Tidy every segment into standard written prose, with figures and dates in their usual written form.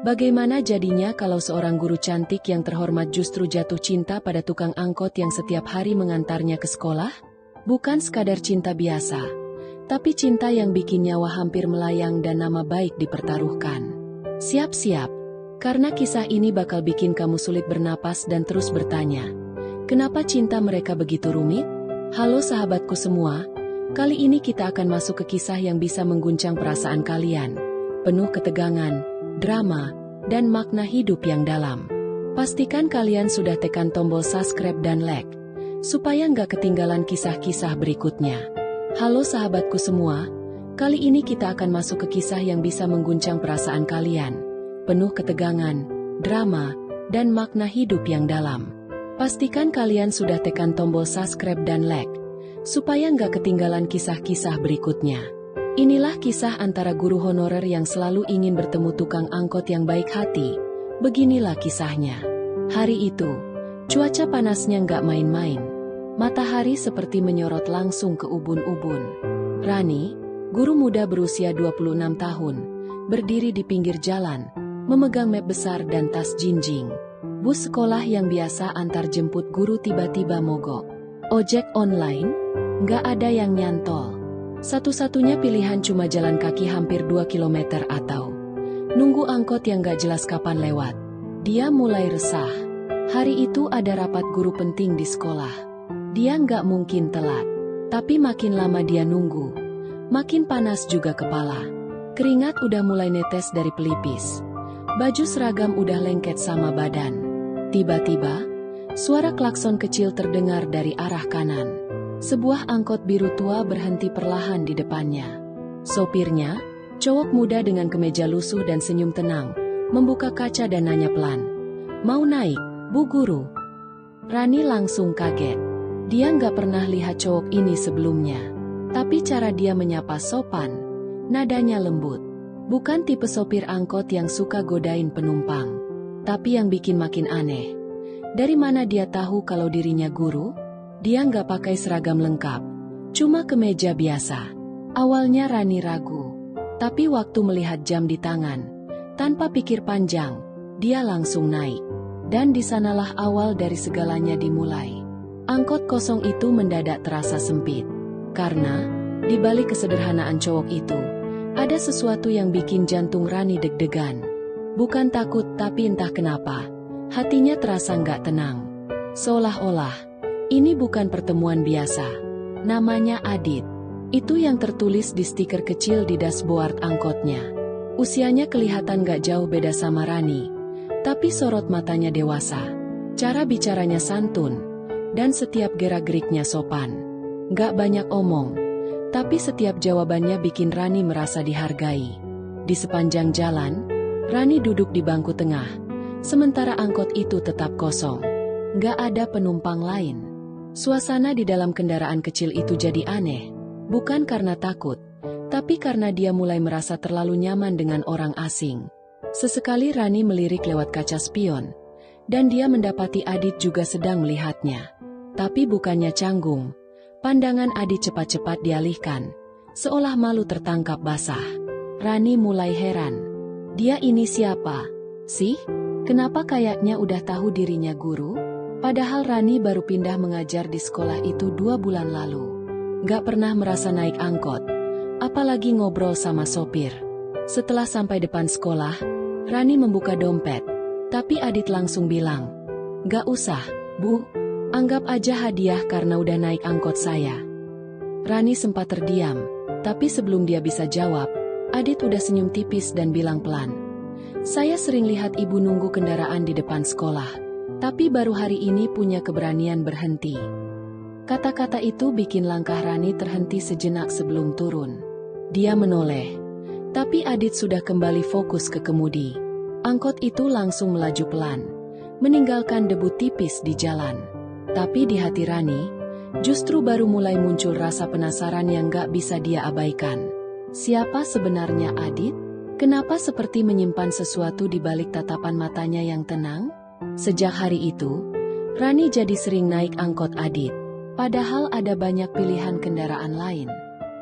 Bagaimana jadinya kalau seorang guru cantik yang terhormat justru jatuh cinta pada tukang angkot yang setiap hari mengantarnya ke sekolah? Bukan sekadar cinta biasa, tapi cinta yang bikin nyawa hampir melayang dan nama baik dipertaruhkan. Siap-siap, karena kisah ini bakal bikin kamu sulit bernapas dan terus bertanya, kenapa cinta mereka begitu rumit? Halo sahabatku semua, kali ini kita akan masuk ke kisah yang bisa mengguncang perasaan kalian, penuh ketegangan, drama, dan makna hidup yang dalam. Pastikan kalian sudah tekan tombol subscribe dan like, supaya nggak ketinggalan kisah-kisah berikutnya. Halo sahabatku semua, kali ini kita akan masuk ke kisah yang bisa mengguncang perasaan kalian, penuh ketegangan, drama, dan makna hidup yang dalam. Pastikan kalian sudah tekan tombol subscribe dan like, supaya nggak ketinggalan kisah-kisah berikutnya. Inilah kisah antara guru honorer yang selalu ingin bertemu tukang angkot yang baik hati. Beginilah kisahnya. Hari itu, cuaca panasnya nggak main-main. Matahari seperti menyorot langsung ke ubun-ubun. Rani, guru muda berusia 26 tahun, berdiri di pinggir jalan, memegang map besar dan tas jinjing. Bus sekolah yang biasa antar jemput guru tiba-tiba mogok. Ojek online, nggak ada yang nyantol. Satu-satunya pilihan cuma jalan kaki hampir 2 km atau nunggu angkot yang gak jelas kapan lewat. Dia mulai resah. Hari itu ada rapat guru penting di sekolah. Dia gak mungkin telat. Tapi makin lama dia nunggu, makin panas juga kepala. Keringat udah mulai netes dari pelipis. Baju seragam udah lengket sama badan. Tiba-tiba, suara klakson kecil terdengar dari arah kanan. Sebuah angkot biru tua berhenti perlahan di depannya. Sopirnya, cowok muda dengan kemeja lusuh dan senyum tenang, membuka kaca dan nanya pelan, "Mau naik, Bu Guru?" Rani langsung kaget. Dia nggak pernah lihat cowok ini sebelumnya. Tapi cara dia menyapa sopan, nadanya lembut. Bukan tipe sopir angkot yang suka godain penumpang. Tapi yang bikin makin aneh, dari mana dia tahu kalau dirinya guru? Dia nggak pakai seragam lengkap, cuma kemeja biasa. Awalnya Rani ragu, tapi waktu melihat jam di tangan, tanpa pikir panjang, dia langsung naik. Dan disanalah awal dari segalanya dimulai. Angkot kosong itu mendadak terasa sempit, karena di balik kesederhanaan cowok itu, ada sesuatu yang bikin jantung Rani deg-degan. Bukan takut, tapi entah kenapa, hatinya terasa nggak tenang. Seolah-olah ini bukan pertemuan biasa. Namanya Adit. Itu yang tertulis di stiker kecil di dashboard angkotnya. Usianya kelihatan gak jauh beda sama Rani. Tapi sorot matanya dewasa. Cara bicaranya santun. Dan setiap gerak-geriknya sopan. Gak banyak omong. Tapi setiap jawabannya bikin Rani merasa dihargai. Di sepanjang jalan, Rani duduk di bangku tengah. Sementara angkot itu tetap kosong. Gak ada penumpang lain. Suasana di dalam kendaraan kecil itu jadi aneh, bukan karena takut, tapi karena dia mulai merasa terlalu nyaman dengan orang asing. Sesekali Rani melirik lewat kaca spion, dan dia mendapati Adit juga sedang melihatnya. Tapi bukannya canggung, pandangan Adit cepat-cepat dialihkan, seolah malu tertangkap basah. Rani mulai heran, dia ini siapa sih? Kenapa kayaknya udah tahu dirinya guru? Padahal Rani baru pindah mengajar di sekolah itu 2 bulan lalu. Gak pernah merasa naik angkot, apalagi ngobrol sama sopir. Setelah sampai depan sekolah, Rani membuka dompet, tapi Adit langsung bilang, "Gak usah, Bu, anggap aja hadiah karena udah naik angkot saya." Rani sempat terdiam, tapi sebelum dia bisa jawab, Adit udah senyum tipis dan bilang pelan, "Saya sering lihat ibu nunggu kendaraan di depan sekolah. Tapi baru hari ini punya keberanian berhenti." Kata-kata itu bikin langkah Rani terhenti sejenak sebelum turun. Dia menoleh, tapi Adit sudah kembali fokus ke kemudi. Angkot itu langsung melaju pelan, meninggalkan debu tipis di jalan. Tapi di hati Rani, justru baru mulai muncul rasa penasaran yang gak bisa dia abaikan. Siapa sebenarnya Adit? Kenapa seperti menyimpan sesuatu di balik tatapan matanya yang tenang? Sejak hari itu, Rani jadi sering naik angkot Adit. Padahal ada banyak pilihan kendaraan lain.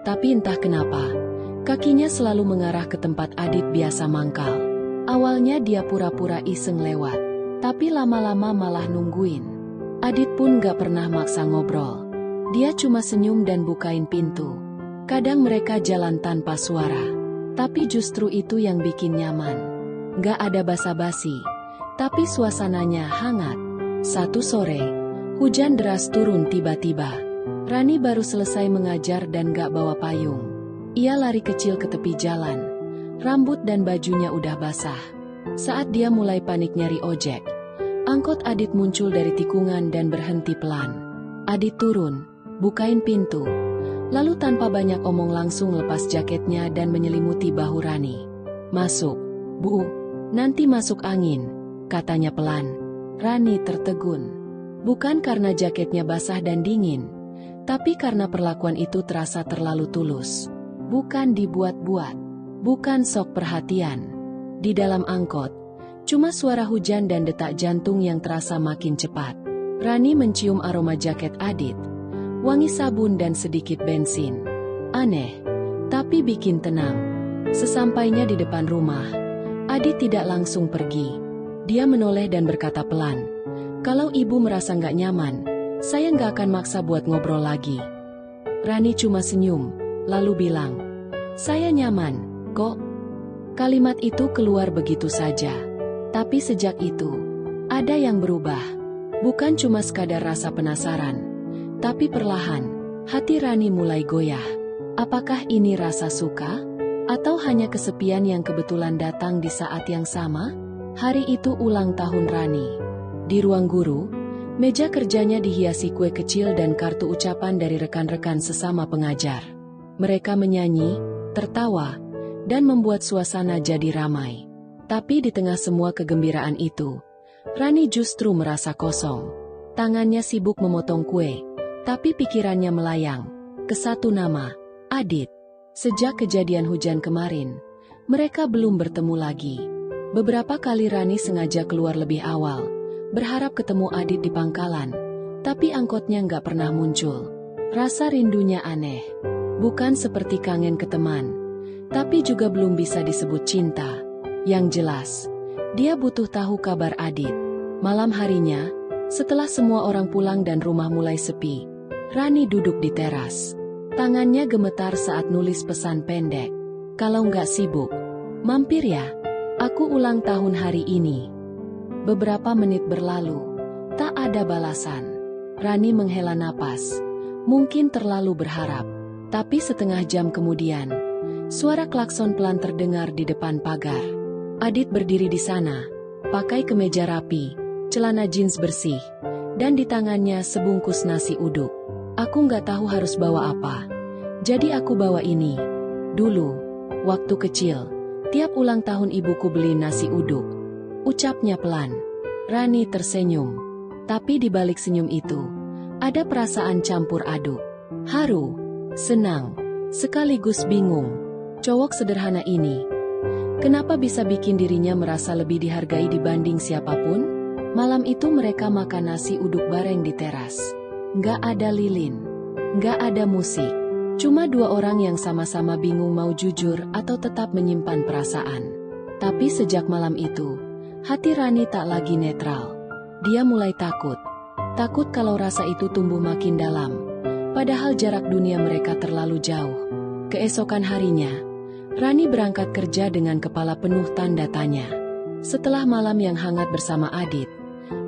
Tapi entah kenapa, kakinya selalu mengarah ke tempat Adit biasa mangkal. Awalnya dia pura-pura iseng lewat, tapi lama-lama malah nungguin. Adit pun gak pernah maksa ngobrol. Dia cuma senyum dan bukain pintu. Kadang mereka jalan tanpa suara, tapi justru itu yang bikin nyaman. Gak ada basa-basi, tapi suasananya hangat. Satu sore, hujan deras turun tiba-tiba. Rani baru selesai mengajar dan gak bawa payung. Ia lari kecil ke tepi jalan. Rambut dan bajunya udah basah. Saat dia mulai panik nyari ojek, angkot Adit muncul dari tikungan dan berhenti pelan. Adit turun, bukain pintu, lalu tanpa banyak omong langsung lepas jaketnya dan menyelimuti bahu Rani. "Masuk, Bu, nanti masuk angin," katanya pelan. Rani tertegun. Bukan karena jaketnya basah dan dingin, tapi karena perlakuan itu terasa terlalu tulus. Bukan dibuat-buat. Bukan sok perhatian. Di dalam angkot, cuma suara hujan dan detak jantung yang terasa makin cepat. Rani mencium aroma jaket Adit, wangi sabun dan sedikit bensin. Aneh, tapi bikin tenang. Sesampainya di depan rumah, Adit tidak langsung pergi. Dia menoleh dan berkata pelan, "Kalau ibu merasa nggak nyaman, saya nggak akan maksa buat ngobrol lagi." Rani cuma senyum, lalu bilang, "Saya nyaman kok." Kalimat itu keluar begitu saja. Tapi sejak itu, ada yang berubah. Bukan cuma sekadar rasa penasaran, tapi perlahan, hati Rani mulai goyah. Apakah ini rasa suka? Atau hanya kesepian yang kebetulan datang di saat yang sama? Hari itu ulang tahun Rani. Di ruang guru, meja kerjanya dihiasi kue kecil dan kartu ucapan dari rekan-rekan sesama pengajar. Mereka menyanyi, tertawa, dan membuat suasana jadi ramai. Tapi di tengah semua kegembiraan itu, Rani justru merasa kosong. Tangannya sibuk memotong kue, tapi pikirannya melayang ke satu nama, Adit. Sejak kejadian hujan kemarin, mereka belum bertemu lagi. Beberapa kali Rani sengaja keluar lebih awal, berharap ketemu Adit di pangkalan, tapi angkotnya nggak pernah muncul. Rasa rindunya aneh, bukan seperti kangen ke teman, tapi juga belum bisa disebut cinta. Yang jelas, dia butuh tahu kabar Adit. Malam harinya, setelah semua orang pulang dan rumah mulai sepi, Rani duduk di teras. Tangannya gemetar saat nulis pesan pendek. "Kalau nggak sibuk, mampir ya. Aku ulang tahun hari ini." Beberapa menit berlalu, tak ada balasan. Rani menghela napas. Mungkin terlalu berharap. Tapi setengah jam kemudian, suara klakson pelan terdengar di depan pagar. Adit berdiri di sana, pakai kemeja rapi, celana jeans bersih, dan di tangannya sebungkus nasi uduk. "Aku nggak tahu harus bawa apa, jadi aku bawa ini. Dulu, waktu kecil, tiap ulang tahun ibuku beli nasi uduk," ucapnya pelan. Rani tersenyum, tapi di balik senyum itu, ada perasaan campur aduk. Haru, senang, sekaligus bingung. Cowok sederhana ini, kenapa bisa bikin dirinya merasa lebih dihargai dibanding siapapun? Malam itu mereka makan nasi uduk bareng di teras. Nggak ada lilin, nggak ada musik. Cuma dua orang yang sama-sama bingung mau jujur atau tetap menyimpan perasaan. Tapi sejak malam itu, hati Rani tak lagi netral. Dia mulai takut. Takut kalau rasa itu tumbuh makin dalam, padahal jarak dunia mereka terlalu jauh. Keesokan harinya, Rani berangkat kerja dengan kepala penuh tanda tanya. Setelah malam yang hangat bersama Adit,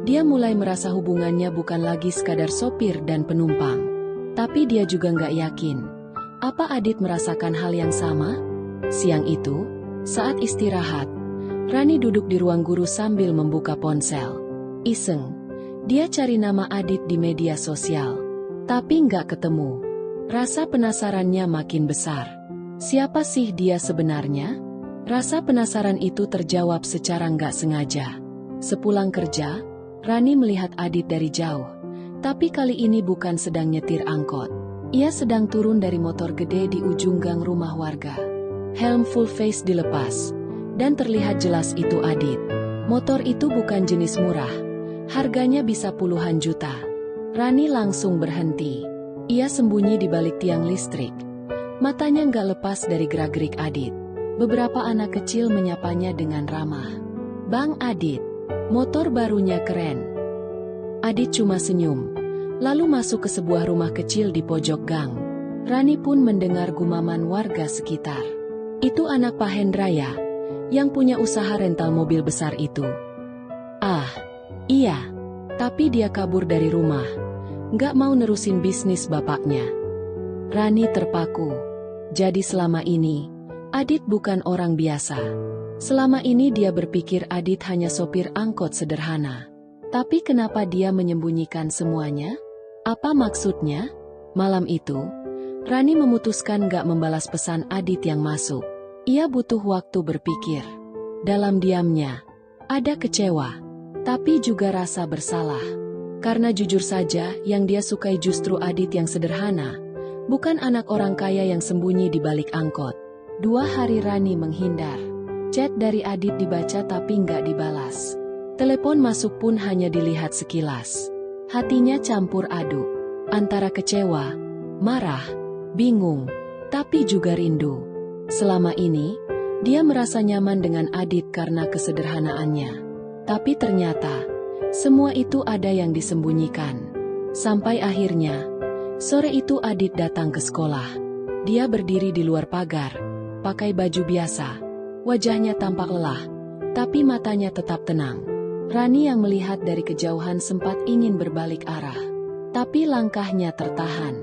dia mulai merasa hubungannya bukan lagi sekadar sopir dan penumpang. Tapi dia juga nggak yakin, apa Adit merasakan hal yang sama? Siang itu, saat istirahat, Rani duduk di ruang guru sambil membuka ponsel. Iseng, dia cari nama Adit di media sosial, tapi nggak ketemu. Rasa penasarannya makin besar. Siapa sih dia sebenarnya? Rasa penasaran itu terjawab secara nggak sengaja. Sepulang kerja, Rani melihat Adit dari jauh. Tapi kali ini bukan sedang nyetir angkot. Ia sedang turun dari motor gede di ujung gang rumah warga. Helm full face dilepas, dan terlihat jelas itu Adit. Motor itu bukan jenis murah. Harganya bisa puluhan juta. Rani langsung berhenti. Ia sembunyi di balik tiang listrik. Matanya nggak lepas dari gerak-gerik Adit. Beberapa anak kecil menyapanya dengan ramah. "Bang Adit, motor barunya keren." Adit cuma senyum, lalu masuk ke sebuah rumah kecil di pojok gang. Rani pun mendengar gumaman warga sekitar. Itu anak Pak Hendraya, yang punya usaha rental mobil besar itu. Ah, iya, tapi dia kabur dari rumah, nggak mau nerusin bisnis bapaknya. Rani terpaku. Jadi selama ini, Adit bukan orang biasa. Selama ini dia berpikir Adit hanya sopir angkot sederhana. Tapi kenapa dia menyembunyikan semuanya? Apa maksudnya? Malam itu, Rani memutuskan gak membalas pesan Adit yang masuk. Ia butuh waktu berpikir. Dalam diamnya, ada kecewa, tapi juga rasa bersalah. Karena jujur saja yang dia sukai justru Adit yang sederhana, bukan anak orang kaya yang sembunyi di balik angkot. 2 hari Rani menghindar. Chat dari Adit dibaca tapi nggak dibalas. Telepon masuk pun hanya dilihat sekilas. Hatinya campur aduk, antara kecewa, marah, bingung, tapi juga rindu. Selama ini, dia merasa nyaman dengan Adit karena kesederhanaannya. Tapi ternyata, semua itu ada yang disembunyikan. Sampai akhirnya, sore itu Adit datang ke sekolah. Dia berdiri di luar pagar, pakai baju biasa, wajahnya tampak lelah, tapi matanya tetap tenang. Rani yang melihat dari kejauhan sempat ingin berbalik arah, tapi langkahnya tertahan.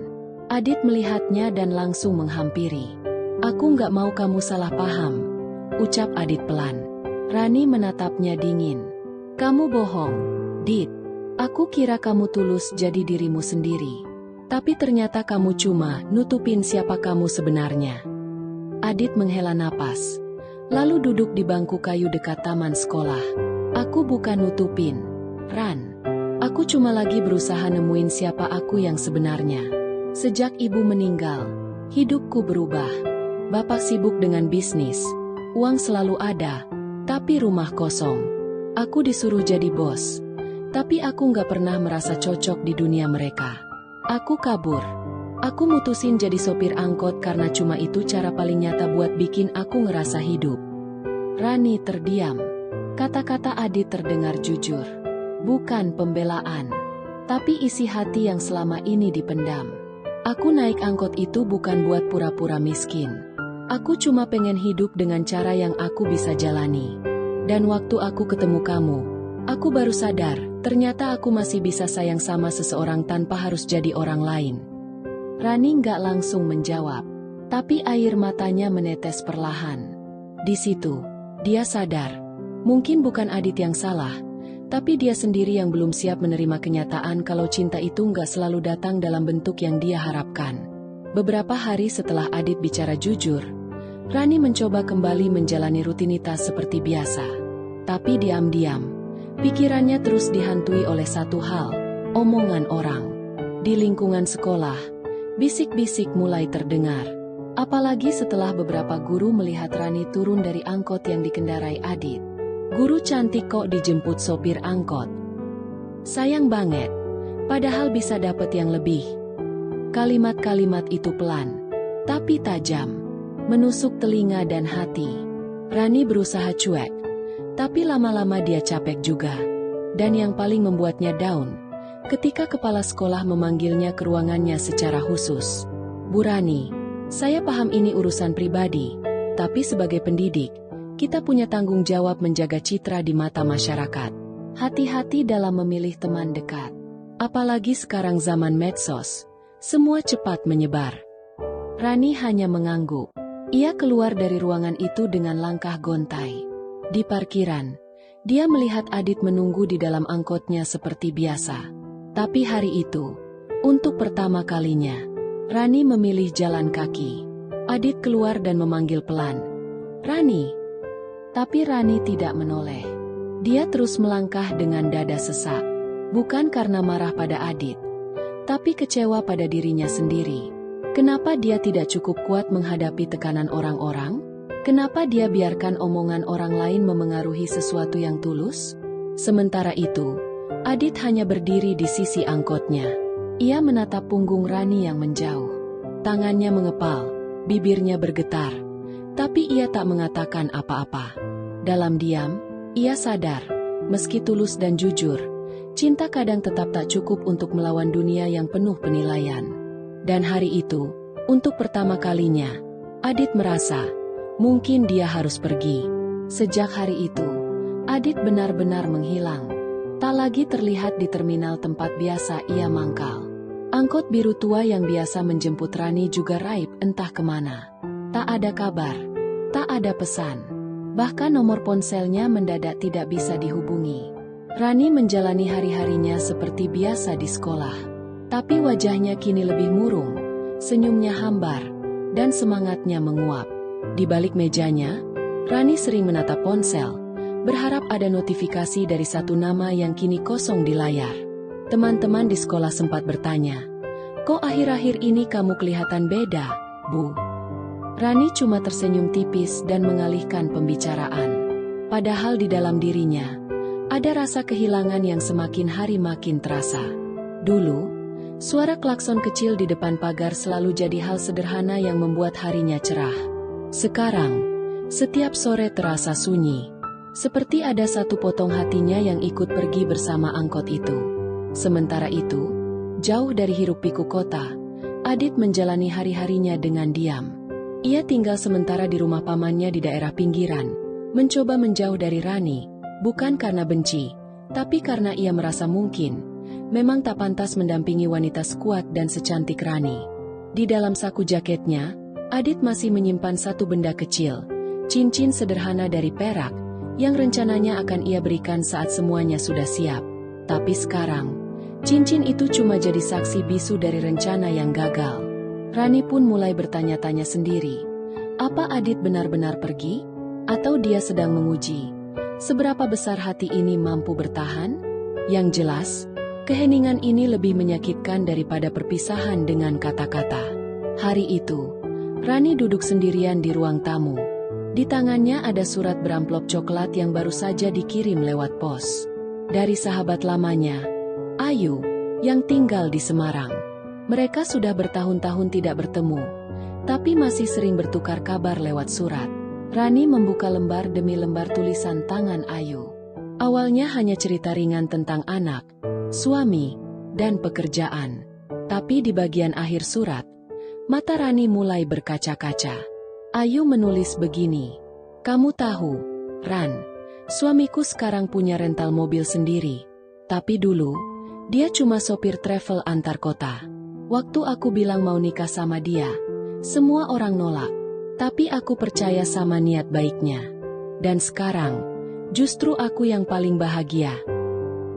Adit melihatnya dan langsung menghampiri. "Aku nggak mau kamu salah paham," ucap Adit pelan. Rani menatapnya dingin. "Kamu bohong, Dit. Aku kira kamu tulus jadi dirimu sendiri. Tapi ternyata kamu cuma nutupin siapa kamu sebenarnya." Adit menghela napas, lalu duduk di bangku kayu dekat taman sekolah. "Aku bukan nutupin, Ran. Aku cuma lagi berusaha nemuin siapa aku yang sebenarnya. Sejak ibu meninggal, hidupku berubah. Bapak sibuk dengan bisnis, uang selalu ada, tapi rumah kosong. Aku disuruh jadi bos, tapi aku nggak pernah merasa cocok di dunia mereka. Aku kabur. Aku mutusin jadi sopir angkot karena cuma itu cara paling nyata buat bikin aku ngerasa hidup." Rani terdiam. Kata-kata Adit terdengar jujur. Bukan pembelaan, tapi isi hati yang selama ini dipendam. "Aku naik angkot itu bukan buat pura-pura miskin. Aku cuma pengen hidup dengan cara yang aku bisa jalani. Dan waktu aku ketemu kamu, aku baru sadar, ternyata aku masih bisa sayang sama seseorang tanpa harus jadi orang lain." Rani nggak langsung menjawab, tapi air matanya menetes perlahan. Di situ, dia sadar, mungkin bukan Adit yang salah, tapi dia sendiri yang belum siap menerima kenyataan kalau cinta itu nggak selalu datang dalam bentuk yang dia harapkan. Beberapa hari setelah Adit bicara jujur, Rani mencoba kembali menjalani rutinitas seperti biasa. Tapi diam-diam, pikirannya terus dihantui oleh satu hal, omongan orang. Di lingkungan sekolah, bisik-bisik mulai terdengar. Apalagi setelah beberapa guru melihat Rani turun dari angkot yang dikendarai Adit. "Guru cantik kok dijemput sopir angkot. Sayang banget, padahal bisa dapet yang lebih." Kalimat-kalimat itu pelan, tapi tajam, menusuk telinga dan hati. Rani berusaha cuek, tapi lama-lama dia capek juga. Dan yang paling membuatnya down, ketika kepala sekolah memanggilnya ke ruangannya secara khusus. "Bu Rani, saya paham ini urusan pribadi, tapi sebagai pendidik, kita punya tanggung jawab menjaga citra di mata masyarakat. Hati-hati dalam memilih teman dekat. Apalagi sekarang zaman medsos, semua cepat menyebar." Rani hanya mengangguk. Ia keluar dari ruangan itu dengan langkah gontai. Di parkiran, dia melihat Adit menunggu di dalam angkotnya seperti biasa. Tapi hari itu, untuk pertama kalinya, Rani memilih jalan kaki. Adit keluar dan memanggil pelan, "Rani." Tapi Rani tidak menoleh. Dia terus melangkah dengan dada sesak. Bukan karena marah pada Adit, tapi kecewa pada dirinya sendiri. Kenapa dia tidak cukup kuat menghadapi tekanan orang-orang? Kenapa dia biarkan omongan orang lain memengaruhi sesuatu yang tulus? Sementara itu, Adit hanya berdiri di sisi angkotnya. Ia menatap punggung Rani yang menjauh. Tangannya mengepal, bibirnya bergetar. Tapi ia tak mengatakan apa-apa. Dalam diam, ia sadar, meski tulus dan jujur, cinta kadang tetap tak cukup untuk melawan dunia yang penuh penilaian. Dan hari itu, untuk pertama kalinya, Adit merasa, mungkin dia harus pergi. Sejak hari itu, Adit benar-benar menghilang. Tak lagi terlihat di terminal tempat biasa ia mangkal. Angkot biru tua yang biasa menjemput Rani juga raib entah kemana. Tak ada kabar, tak ada pesan. Bahkan nomor ponselnya mendadak tidak bisa dihubungi. Rani menjalani hari-harinya seperti biasa di sekolah. Tapi wajahnya kini lebih murung, senyumnya hambar, dan semangatnya menguap. Di balik mejanya, Rani sering menatap ponsel, berharap ada notifikasi dari satu nama yang kini kosong di layar. Teman-teman di sekolah sempat bertanya, "Kok akhir-akhir ini kamu kelihatan beda, Bu?" Rani cuma tersenyum tipis dan mengalihkan pembicaraan. Padahal di dalam dirinya, ada rasa kehilangan yang semakin hari makin terasa. Dulu, suara klakson kecil di depan pagar selalu jadi hal sederhana yang membuat harinya cerah. Sekarang, setiap sore terasa sunyi. Seperti ada satu potong hatinya yang ikut pergi bersama angkot itu. Sementara itu, jauh dari hiruk-pikuk kota, Adit menjalani hari-harinya dengan diam. Ia tinggal sementara di rumah pamannya di daerah pinggiran, mencoba menjauh dari Rani, bukan karena benci, tapi karena ia merasa mungkin, memang tak pantas mendampingi wanita sekuat dan secantik Rani. Di dalam saku jaketnya, Adit masih menyimpan satu benda kecil, cincin sederhana dari perak, yang rencananya akan ia berikan saat semuanya sudah siap. Tapi sekarang, cincin itu cuma jadi saksi bisu dari rencana yang gagal. Rani pun mulai bertanya-tanya sendiri, apa Adit benar-benar pergi? Atau dia sedang menguji seberapa besar hati ini mampu bertahan? Yang jelas, keheningan ini lebih menyakitkan daripada perpisahan dengan kata-kata. Hari itu, Rani duduk sendirian di ruang tamu. Di tangannya ada surat beramplop coklat yang baru saja dikirim lewat pos. Dari sahabat lamanya, Ayu, yang tinggal di Semarang. Mereka sudah bertahun-tahun tidak bertemu, tapi masih sering bertukar kabar lewat surat. Rani membuka lembar demi lembar tulisan tangan Ayu. Awalnya hanya cerita ringan tentang anak, suami, dan pekerjaan. Tapi di bagian akhir surat, mata Rani mulai berkaca-kaca. Ayu menulis begini, "Kamu tahu, Ran, suamiku sekarang punya rental mobil sendiri. Tapi dulu, dia cuma sopir travel antar kota. Waktu aku bilang mau nikah sama dia, semua orang nolak. Tapi aku percaya sama niat baiknya. Dan sekarang, justru aku yang paling bahagia."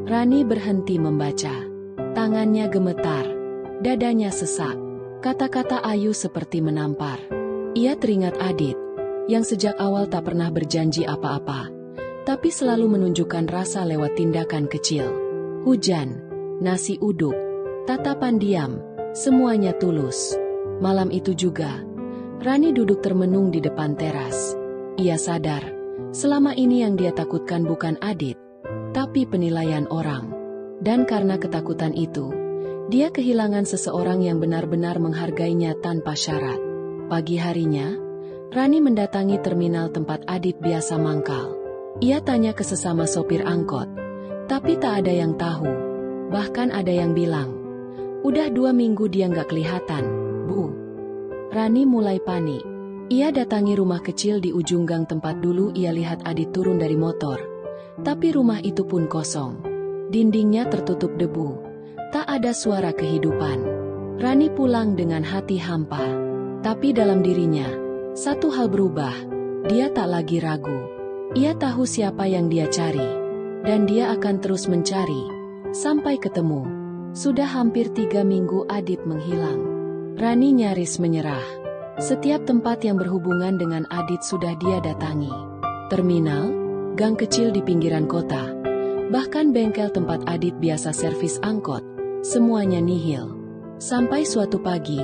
Rani berhenti membaca. Tangannya gemetar, dadanya sesak. Kata-kata Ayu seperti menampar. Ia teringat Adit, yang sejak awal tak pernah berjanji apa-apa, tapi selalu menunjukkan rasa lewat tindakan kecil. Hujan, nasi uduk, tatapan diam, semuanya tulus. Malam itu juga, Rani duduk termenung di depan teras. Ia sadar, selama ini yang dia takutkan bukan Adit, tapi penilaian orang. Dan karena ketakutan itu, dia kehilangan seseorang yang benar-benar menghargainya tanpa syarat. Pagi harinya, Rani mendatangi terminal tempat Adit biasa mangkal. Ia tanya ke sesama sopir angkot, tapi tak ada yang tahu. Bahkan ada yang bilang, "Udah 2 minggu dia nggak kelihatan, Bu." Rani mulai panik. Ia datangi rumah kecil di ujung gang tempat dulu ia lihat Adit turun dari motor. Tapi rumah itu pun kosong. Dindingnya tertutup debu. Tak ada suara kehidupan. Rani pulang dengan hati hampa. Tapi dalam dirinya, satu hal berubah. Dia tak lagi ragu. Ia tahu siapa yang dia cari. Dan dia akan terus mencari. Sampai ketemu. Sudah hampir 3 minggu Adit menghilang. Rani nyaris menyerah. Setiap tempat yang berhubungan dengan Adit sudah dia datangi. Terminal, gang kecil di pinggiran kota, bahkan bengkel tempat Adit biasa servis angkot, semuanya nihil. Sampai suatu pagi,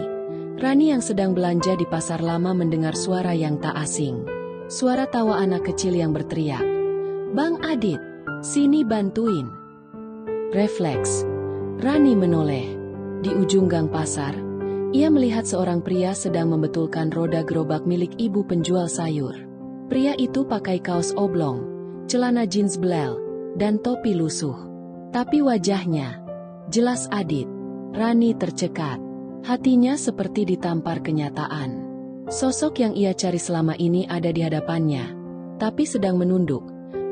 Rani yang sedang belanja di pasar lama mendengar suara yang tak asing. Suara tawa anak kecil yang berteriak, "Bang Adit, sini bantuin." Refleks, Rani menoleh. Di ujung gang pasar, Ia melihat seorang pria sedang membetulkan roda gerobak milik ibu penjual sayur. Pria itu pakai kaos oblong, celana jeans belel, dan topi lusuh. Tapi wajahnya, jelas Adit. Rani tercekat. Hatinya seperti ditampar kenyataan. Sosok yang ia cari selama ini ada di hadapannya, tapi sedang menunduk,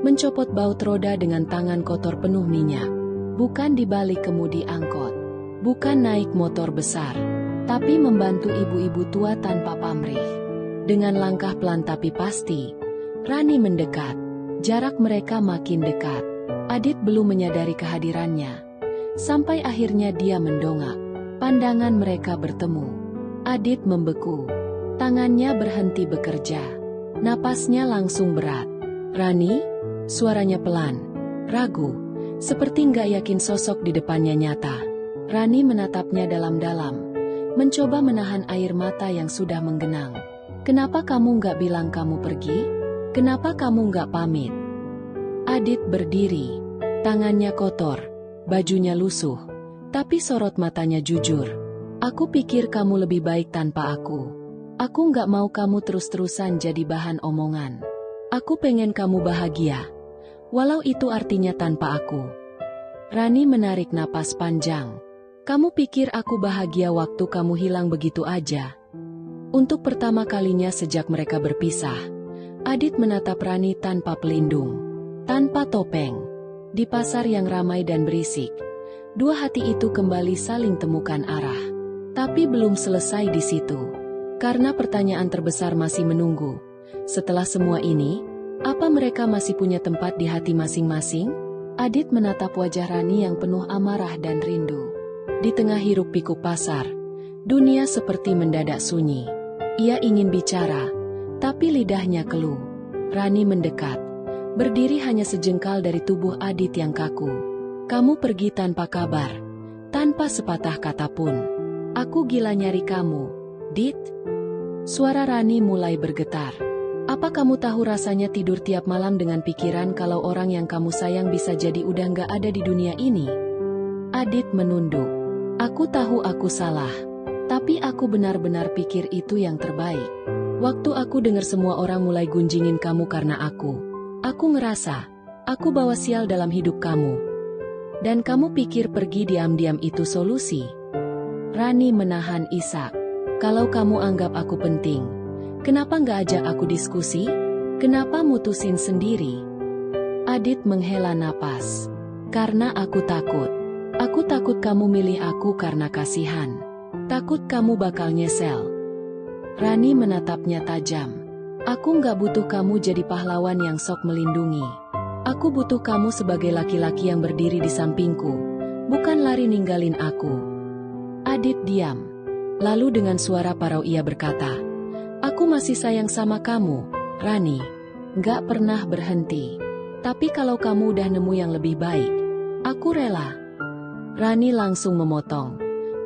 mencopot baut roda dengan tangan kotor penuh minyak. Bukan di balik kemudi angkot, bukan naik motor besar, tapi membantu ibu-ibu tua tanpa pamrih. Dengan langkah pelan tapi pasti, Rani mendekat. Jarak mereka makin dekat. Adit belum menyadari kehadirannya. Sampai akhirnya dia mendongak. Pandangan mereka bertemu. Adit membeku. Tangannya berhenti bekerja. Napasnya langsung berat. "Rani?" Suaranya pelan, ragu, seperti nggak yakin sosok di depannya nyata. Rani menatapnya dalam-dalam, mencoba menahan air mata yang sudah menggenang. "Kenapa kamu nggak bilang kamu pergi? Kenapa kamu nggak pamit?" Adit berdiri, tangannya kotor, bajunya lusuh, tapi sorot matanya jujur. "Aku pikir kamu lebih baik tanpa aku. Aku nggak mau kamu terus-terusan jadi bahan omongan. Aku pengen kamu bahagia, walau itu artinya tanpa aku." Rani menarik napas panjang. "Kamu pikir aku bahagia waktu kamu hilang begitu aja?" Untuk pertama kalinya sejak mereka berpisah, Adit menatap Rani tanpa pelindung, tanpa topeng. Di pasar yang ramai dan berisik, dua hati itu kembali saling temukan arah. Tapi belum selesai di situ. Karena pertanyaan terbesar masih menunggu. Setelah semua ini, apa mereka masih punya tempat di hati masing-masing? Adit menatap wajah Rani yang penuh amarah dan rindu. Di tengah hiruk-pikuk pasar, dunia seperti mendadak sunyi. Ia ingin bicara, tapi lidahnya keluh. Rani mendekat, berdiri hanya sejengkal dari tubuh Adit yang kaku. "Kamu pergi tanpa kabar, tanpa sepatah kata pun. Aku gila nyari kamu, Dit." Suara Rani mulai bergetar. "Apa kamu tahu rasanya tidur tiap malam dengan pikiran kalau orang yang kamu sayang bisa jadi udah nggak ada di dunia ini?" Adit menunduk. "Aku tahu aku salah, tapi aku benar-benar pikir itu yang terbaik. Waktu aku dengar semua orang mulai gunjingin kamu karena aku ngerasa, aku bawa sial dalam hidup kamu. Dan kamu pikir pergi diam-diam itu solusi?" Rani menahan isak. "Kalau kamu anggap aku penting, kenapa nggak ajak aku diskusi? Kenapa mutusin sendiri?" Adit menghela napas. "Karena aku takut. Aku takut kamu milih aku karena kasihan. Takut kamu bakal nyesel." Rani menatapnya tajam. "Aku nggak butuh kamu jadi pahlawan yang sok melindungi. Aku butuh kamu sebagai laki-laki yang berdiri di sampingku, bukan lari ninggalin aku." Adit diam. Lalu dengan suara parau ia berkata, "Aku masih sayang sama kamu, Rani. Nggak pernah berhenti. Tapi kalau kamu udah nemu yang lebih baik, aku rela." Rani langsung memotong.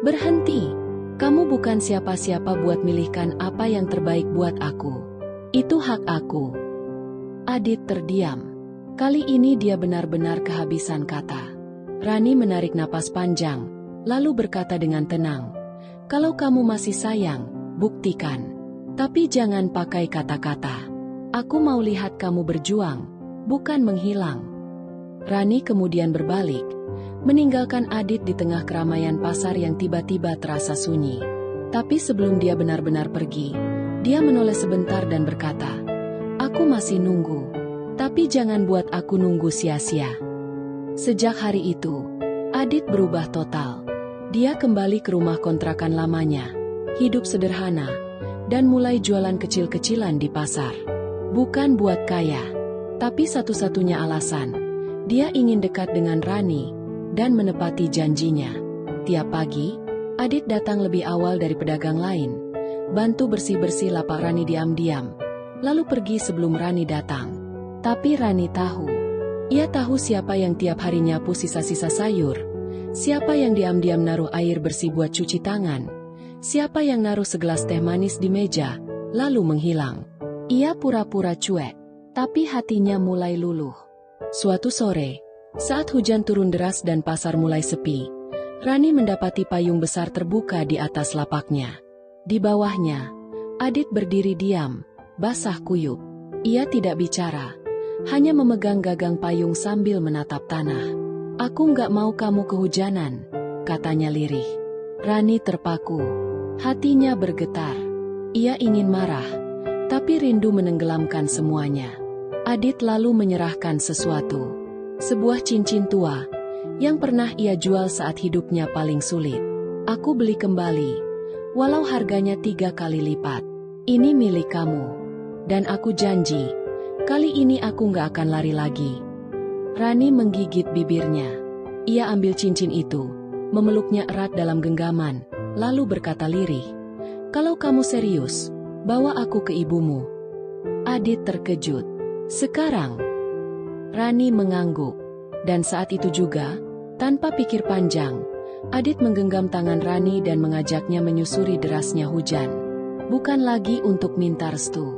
"Berhenti. Kamu bukan siapa-siapa buat milihkan apa yang terbaik buat aku. Itu hak aku." Adit terdiam. Kali ini dia benar-benar kehabisan kata. Rani menarik napas panjang, lalu berkata dengan tenang, "Kalau kamu masih sayang, buktikan. Tapi jangan pakai kata-kata. Aku mau lihat kamu berjuang, bukan menghilang." Rani kemudian berbalik, meninggalkan Adit di tengah keramaian pasar yang tiba-tiba terasa sunyi. Tapi sebelum dia benar-benar pergi, dia menoleh sebentar dan berkata, "Aku masih nunggu. Tapi jangan buat aku nunggu sia-sia." Sejak hari itu, Adit berubah total. Dia kembali ke rumah kontrakan lamanya, hidup sederhana, dan mulai jualan kecil-kecilan di pasar. Bukan buat kaya, tapi satu-satunya alasan, dia ingin dekat dengan Rani dan menepati janjinya. Tiap pagi, Adit datang lebih awal dari pedagang lain, bantu bersih-bersih lapak Rani diam-diam, lalu pergi sebelum Rani datang. Tapi Rani tahu. Ia tahu siapa yang tiap hari nyapu sisa-sisa sayur, siapa yang diam-diam naruh air bersih buat cuci tangan, siapa yang naruh segelas teh manis di meja, lalu menghilang. Ia pura-pura cuek, tapi hatinya mulai luluh. Suatu sore, saat hujan turun deras dan pasar mulai sepi, Rani mendapati payung besar terbuka di atas lapaknya. Di bawahnya, Adit berdiri diam, basah kuyup. Ia tidak bicara, hanya memegang gagang payung sambil menatap tanah. "Aku nggak mau kamu kehujanan," katanya lirih. Rani terpaku, hatinya bergetar. Ia ingin marah, tapi rindu menenggelamkan semuanya. Adit lalu menyerahkan sesuatu. Sebuah cincin tua, yang pernah ia jual saat hidupnya paling sulit. "Aku beli kembali, walau harganya 3 kali lipat. Ini milik kamu. Dan aku janji, kali ini aku nggak akan lari lagi." Rani menggigit bibirnya. Ia ambil cincin itu, memeluknya erat dalam genggaman, lalu berkata lirih, "Kalau kamu serius, bawa aku ke ibumu." Adit terkejut. "Sekarang?" Rani mengangguk. Dan saat itu juga, tanpa pikir panjang, Adit menggenggam tangan Rani dan mengajaknya menyusuri derasnya hujan. Bukan lagi untuk minta restu,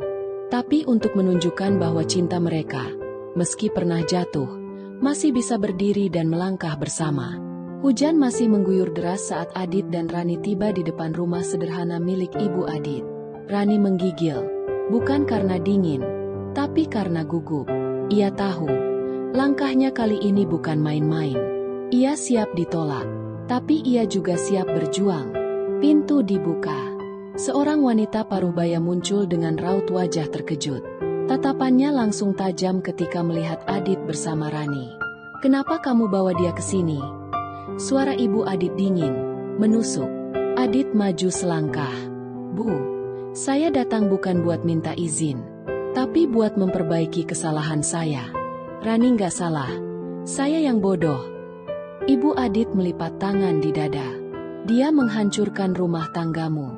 tapi untuk menunjukkan bahwa cinta mereka, meski pernah jatuh, masih bisa berdiri dan melangkah bersama. Hujan masih mengguyur deras saat Adit dan Rani tiba di depan rumah sederhana milik ibu Adit. Rani menggigil, bukan karena dingin, tapi karena gugup. Ia tahu, langkahnya kali ini bukan main-main. Ia siap ditolak, tapi ia juga siap berjuang. Pintu dibuka. Seorang wanita paruh baya muncul dengan raut wajah terkejut. Tatapannya langsung tajam ketika melihat Adit bersama Rani. "Kenapa kamu bawa dia ke sini?" Suara ibu Adit dingin, menusuk. Adit maju selangkah. "Bu, saya datang bukan buat minta izin, tapi buat memperbaiki kesalahan saya." "Rani nggak salah, saya yang bodoh." Ibu Adit melipat tangan di dada. "Dia menghancurkan rumah tanggamu.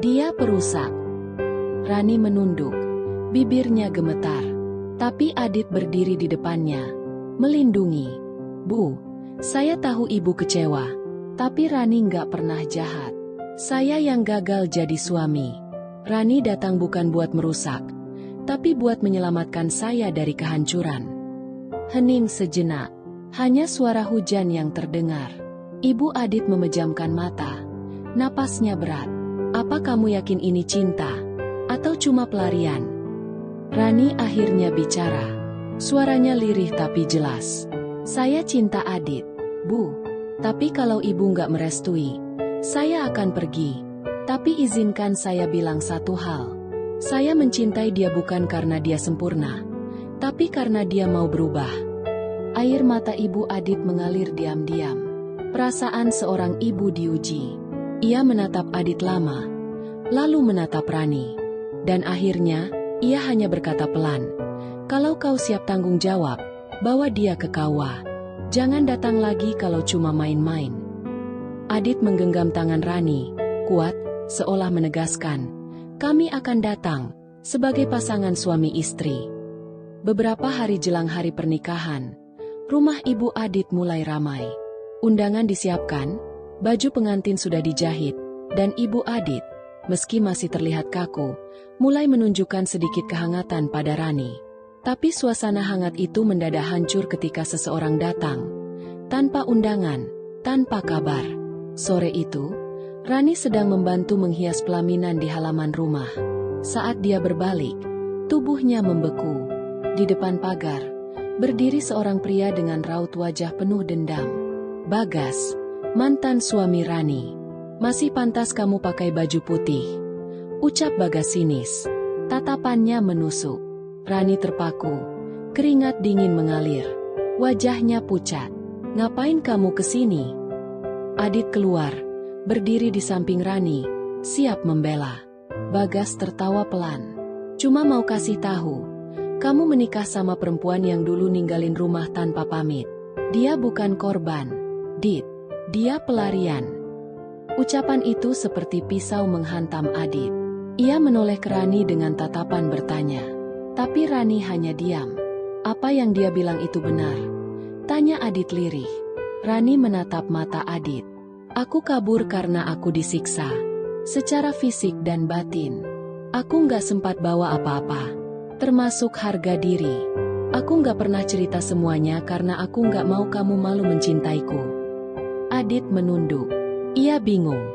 Dia perusak." Rani menunduk, bibirnya gemetar. Tapi Adit berdiri di depannya, melindungi. "Bu, saya tahu ibu kecewa, tapi Rani nggak pernah jahat. Saya yang gagal jadi suami. Rani datang bukan buat merusak, tapi buat menyelamatkan saya dari kehancuran." Hening sejenak, hanya suara hujan yang terdengar. Ibu Adit memejamkan mata. Napasnya berat. "Apa kamu yakin ini cinta? Atau cuma pelarian?" Rani akhirnya bicara. Suaranya lirih tapi jelas. "Saya cinta Adit, Bu. Tapi kalau ibu nggak merestui, saya akan pergi. Tapi izinkan saya bilang satu hal. Saya mencintai dia bukan karena dia sempurna, tapi karena dia mau berubah." Air mata ibu Adit mengalir diam-diam. Perasaan seorang ibu diuji. Ia menatap Adit lama, lalu menatap Rani. Dan akhirnya, ia hanya berkata pelan, "Kalau kau siap tanggung jawab, bawa dia ke kawah. Jangan datang lagi kalau cuma main-main." Adit menggenggam tangan Rani, kuat, seolah menegaskan, "Kami akan datang, sebagai pasangan suami istri." Beberapa hari jelang hari pernikahan, rumah ibu Adit mulai ramai. Undangan disiapkan, baju pengantin sudah dijahit, dan ibu Adit, meski masih terlihat kaku, mulai menunjukkan sedikit kehangatan pada Rani. Tapi suasana hangat itu mendadak hancur ketika seseorang datang. Tanpa undangan, tanpa kabar. Sore itu, Rani sedang membantu menghias pelaminan di halaman rumah. Saat dia berbalik, tubuhnya membeku. Di depan pagar, berdiri seorang pria dengan raut wajah penuh dendam. "Bagas, mantan suami Rani. Masih pantas kamu pakai baju putih," ucap Bagas sinis. Tatapannya menusuk. Rani terpaku. Keringat dingin mengalir. Wajahnya pucat. "Ngapain kamu kesini?" Adit keluar, berdiri di samping Rani, siap membela. Bagas tertawa pelan. "Cuma mau kasih tahu. Kamu menikah sama perempuan yang dulu ninggalin rumah tanpa pamit. Dia bukan korban, Dit. Dia pelarian." Ucapan itu seperti pisau menghantam Adit. Ia menoleh ke Rani dengan tatapan bertanya. Tapi Rani hanya diam. "Apa yang dia bilang itu benar?" tanya Adit lirih. Rani menatap mata Adit. "Aku kabur karena aku disiksa. Secara fisik dan batin. Aku nggak sempat bawa apa-apa. Termasuk harga diri. Aku nggak pernah cerita semuanya karena aku nggak mau kamu malu mencintaiku." Adit menunduk. Ia bingung.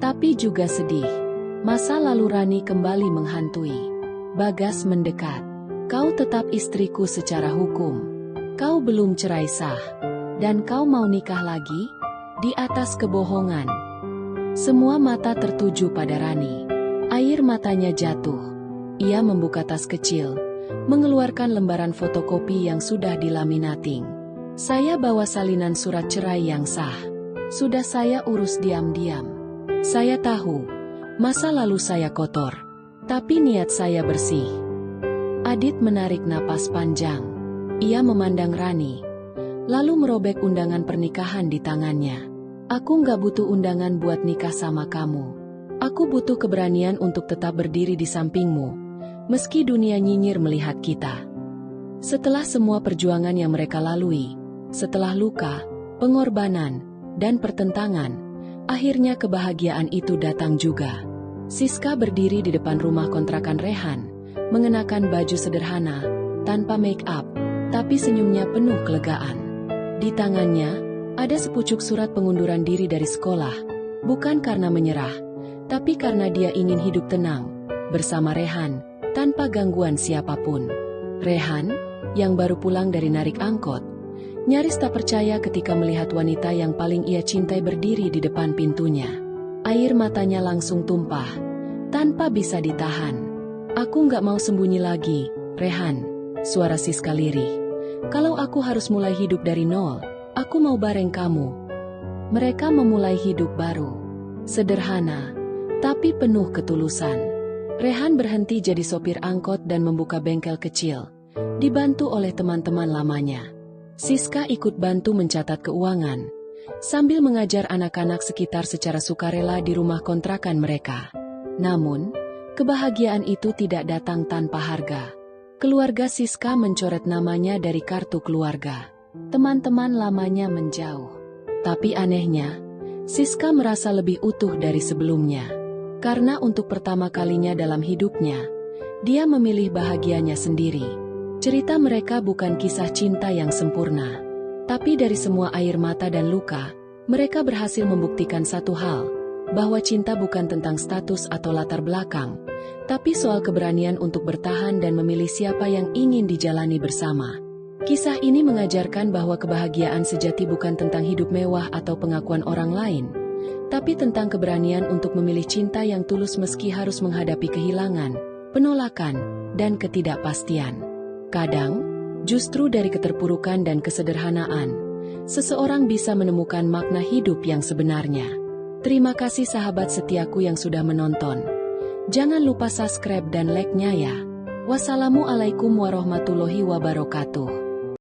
Tapi juga sedih. Masa lalu Rani kembali menghantui. Bagas mendekat. Kau tetap istriku secara hukum. Kau belum cerai sah. Dan kau mau nikah lagi? Di atas kebohongan. Semua mata tertuju pada Rani. Air matanya jatuh. Ia membuka tas kecil, mengeluarkan lembaran fotokopi yang sudah dilaminating. Saya bawa salinan surat cerai yang sah. Sudah saya urus diam-diam. Saya tahu, masa lalu saya kotor, tapi niat saya bersih. Adit menarik napas panjang. Ia memandang Rani, lalu merobek undangan pernikahan di tangannya. Aku nggak butuh undangan buat nikah sama kamu. Aku butuh keberanian untuk tetap berdiri di sampingmu, meski dunia nyinyir melihat kita. Setelah semua perjuangan yang mereka lalui, setelah luka, pengorbanan, dan pertentangan, akhirnya kebahagiaan itu datang juga. Siska berdiri di depan rumah kontrakan Rehan, mengenakan baju sederhana, tanpa make up, tapi senyumnya penuh kelegaan. Di tangannya, ada sepucuk surat pengunduran diri dari sekolah, bukan karena menyerah, tapi karena dia ingin hidup tenang, bersama Rehan, tanpa gangguan siapapun. Rehan, yang baru pulang dari narik angkot, nyaris tak percaya ketika melihat wanita yang paling ia cintai berdiri di depan pintunya. Air matanya langsung tumpah, tanpa bisa ditahan. Aku nggak mau sembunyi lagi, Rehan, suara Siska lirih. Kalau aku harus mulai hidup dari nol, aku mau bareng kamu. Mereka memulai hidup baru. Sederhana, tapi penuh ketulusan. Rehan berhenti jadi sopir angkot dan membuka bengkel kecil, dibantu oleh teman-teman lamanya. Siska ikut bantu mencatat keuangan, sambil mengajar anak-anak sekitar secara sukarela di rumah kontrakan mereka. Namun, kebahagiaan itu tidak datang tanpa harga. Keluarga Siska mencoret namanya dari kartu keluarga. Teman-teman lamanya menjauh. Tapi anehnya, Siska merasa lebih utuh dari sebelumnya. Karena untuk pertama kalinya dalam hidupnya, dia memilih bahagianya sendiri. Cerita mereka bukan kisah cinta yang sempurna. Tapi dari semua air mata dan luka, mereka berhasil membuktikan satu hal, bahwa cinta bukan tentang status atau latar belakang, tapi soal keberanian untuk bertahan dan memilih siapa yang ingin dijalani bersama. Kisah ini mengajarkan bahwa kebahagiaan sejati bukan tentang hidup mewah atau pengakuan orang lain, tapi tentang keberanian untuk memilih cinta yang tulus meski harus menghadapi kehilangan, penolakan, dan ketidakpastian. Kadang, justru dari keterpurukan dan kesederhanaan, seseorang bisa menemukan makna hidup yang sebenarnya. Terima kasih sahabat setiaku yang sudah menonton. Jangan lupa subscribe dan like-nya ya. Wassalamualaikum warahmatullahi wabarakatuh.